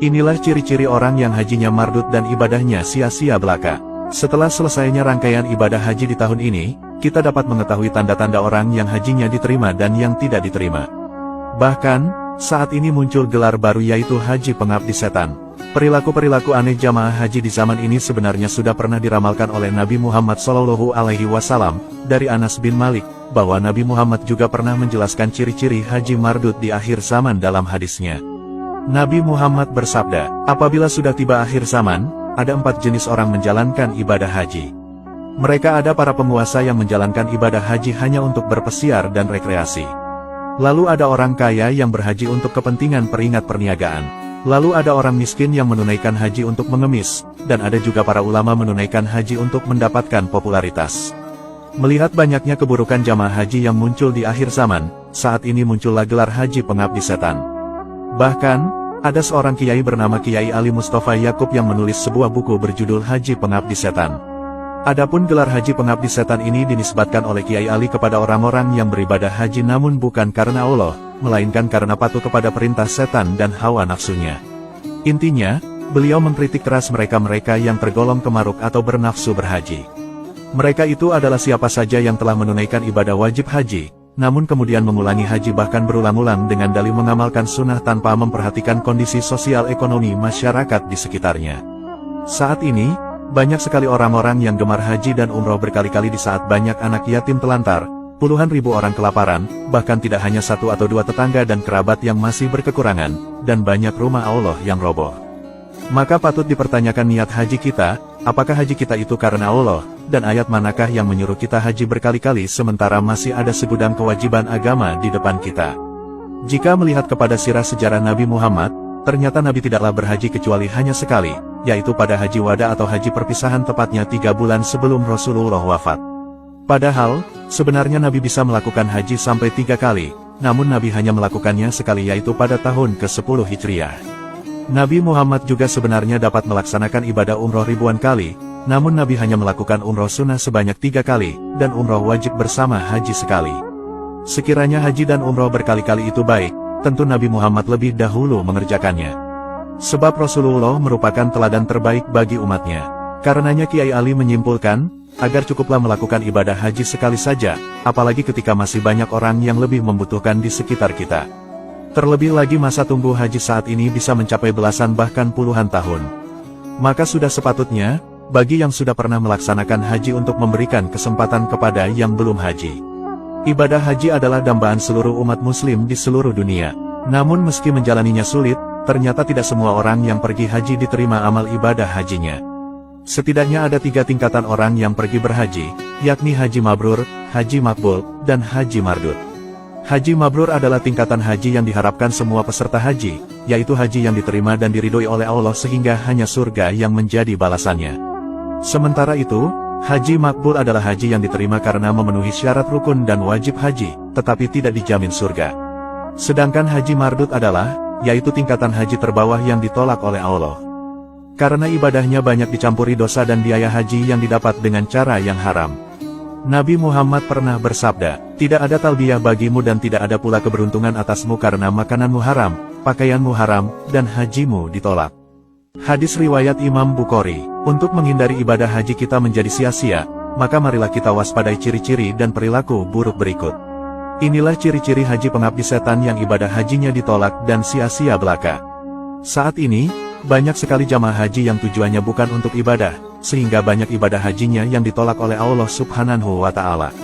Inilah ciri-ciri orang yang hajinya mardud dan ibadahnya sia-sia belaka. Setelah selesainya rangkaian ibadah haji di tahun ini, kita dapat mengetahui tanda-tanda orang yang hajinya diterima dan yang tidak diterima. Bahkan, saat ini muncul gelar baru yaitu Haji Pengabdi Setan. Perilaku-perilaku aneh jamaah haji di zaman ini sebenarnya sudah pernah diramalkan oleh Nabi Muhammad SAW dari Anas bin Malik, bahwa Nabi Muhammad juga pernah menjelaskan ciri-ciri haji mardud di akhir zaman dalam hadisnya. Nabi Muhammad bersabda, apabila sudah tiba akhir zaman, ada 4 jenis orang menjalankan ibadah haji. Mereka ada para penguasa yang menjalankan ibadah haji hanya untuk berpesiar dan rekreasi. Lalu ada orang kaya yang berhaji untuk kepentingan peringat perniagaan. Lalu ada orang miskin yang menunaikan haji untuk mengemis, dan ada juga para ulama menunaikan haji untuk mendapatkan popularitas. Melihat banyaknya keburukan jamaah haji yang muncul di akhir zaman, saat ini muncullah gelar Haji Pengabdi Setan. Bahkan, ada seorang kiai bernama Kiai Ali Mustafa Yakub yang menulis sebuah buku berjudul Haji Pengabdi Setan. Adapun gelar Haji Pengabdi Setan ini dinisbatkan oleh Kiai Ali kepada orang-orang yang beribadah haji namun bukan karena Allah, melainkan karena patuh kepada perintah setan dan hawa nafsunya. Intinya, beliau mengkritik keras mereka-mereka yang tergolong kemaruk atau bernafsu berhaji. Mereka itu adalah siapa saja yang telah menunaikan ibadah wajib haji, namun kemudian mengulangi haji bahkan berulang-ulang dengan dalih mengamalkan sunnah tanpa memperhatikan kondisi sosial ekonomi masyarakat di sekitarnya. Saat ini, banyak sekali orang-orang yang gemar haji dan umroh berkali-kali di saat banyak anak yatim telantar, puluhan ribu orang kelaparan, bahkan tidak hanya 1 atau 2 tetangga dan kerabat yang masih berkekurangan, dan banyak rumah Allah yang roboh. Maka patut dipertanyakan niat haji kita, apakah haji kita itu karena Allah, dan ayat manakah yang menyuruh kita haji berkali-kali sementara masih ada segudang kewajiban agama di depan kita. Jika melihat kepada sirah sejarah Nabi Muhammad, ternyata Nabi tidaklah berhaji kecuali hanya sekali, yaitu pada haji wada atau haji perpisahan tepatnya 3 bulan sebelum Rasulullah wafat. Padahal, sebenarnya Nabi bisa melakukan haji sampai 3 kali, namun Nabi hanya melakukannya sekali yaitu pada tahun ke-10 Hijriah. Nabi Muhammad juga sebenarnya dapat melaksanakan ibadah umroh ribuan kali, namun Nabi hanya melakukan umroh sunnah sebanyak 3 kali, dan umroh wajib bersama haji sekali. Sekiranya haji dan umroh berkali-kali itu baik, tentu Nabi Muhammad lebih dahulu mengerjakannya. Sebab Rasulullah merupakan teladan terbaik bagi umatnya. Karenanya Kiai Ali menyimpulkan, agar cukuplah melakukan ibadah haji sekali saja, apalagi ketika masih banyak orang yang lebih membutuhkan di sekitar kita. Terlebih lagi masa tunggu haji saat ini bisa mencapai belasan bahkan puluhan tahun. Maka sudah sepatutnya, bagi yang sudah pernah melaksanakan haji untuk memberikan kesempatan kepada yang belum haji. Ibadah haji adalah dambaan seluruh umat muslim di seluruh dunia. Namun meski menjalaninya sulit, ternyata tidak semua orang yang pergi haji diterima amal ibadah hajinya. Setidaknya ada 3 tingkatan orang yang pergi berhaji, yakni haji mabrur, haji makbul, dan haji mardud. Haji mabrur adalah tingkatan haji yang diharapkan semua peserta haji, yaitu haji yang diterima dan diridhoi oleh Allah sehingga hanya surga yang menjadi balasannya. Sementara itu, haji makbul adalah haji yang diterima karena memenuhi syarat rukun dan wajib haji, tetapi tidak dijamin surga. Sedangkan haji mardud adalah, yaitu tingkatan haji terbawah yang ditolak oleh Allah. Karena ibadahnya banyak dicampuri dosa dan biaya haji yang didapat dengan cara yang haram. Nabi Muhammad pernah bersabda, tidak ada talbiyah bagimu dan tidak ada pula keberuntungan atasmu karena makananmu haram, pakaianmu haram, dan hajimu ditolak. Hadis riwayat Imam Bukhari. Untuk menghindari ibadah haji kita menjadi sia-sia, maka marilah kita waspadai ciri-ciri dan perilaku buruk berikut. Inilah ciri-ciri Haji Pengabdi Setan yang ibadah hajinya ditolak dan sia-sia belaka. Saat ini, banyak sekali jamaah haji yang tujuannya bukan untuk ibadah, sehingga banyak ibadah hajinya yang ditolak oleh Allah Subhanahu wa Ta'ala.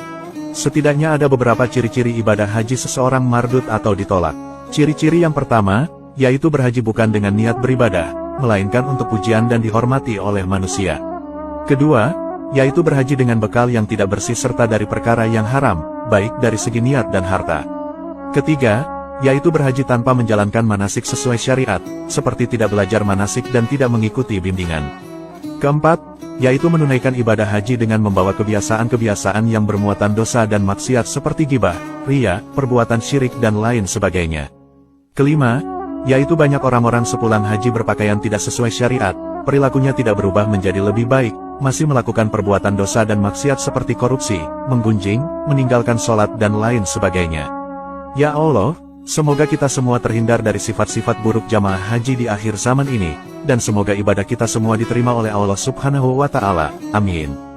Setidaknya ada beberapa ciri-ciri ibadah haji seseorang mardud atau ditolak. Ciri-ciri yang pertama, yaitu berhaji bukan dengan niat beribadah, melainkan untuk pujian dan dihormati oleh manusia. Kedua, yaitu berhaji dengan bekal yang tidak bersih serta dari perkara yang haram, baik dari segi niat dan harta. Ketiga, yaitu berhaji tanpa menjalankan manasik sesuai syariat, seperti tidak belajar manasik dan tidak mengikuti bimbingan. Keempat, yaitu menunaikan ibadah haji dengan membawa kebiasaan-kebiasaan yang bermuatan dosa dan maksiat seperti ghibah, riya, perbuatan syirik dan lain sebagainya. Kelima, yaitu banyak orang-orang sepulang haji berpakaian tidak sesuai syariat, perilakunya tidak berubah menjadi lebih baik, masih melakukan perbuatan dosa dan maksiat seperti korupsi, menggunjing, meninggalkan sholat dan lain sebagainya. Ya Allah, Semoga kita semua terhindar dari sifat-sifat buruk jamaah haji di akhir zaman ini, dan semoga ibadah kita semua diterima oleh Allah Subhanahu wa Ta'ala. Amin.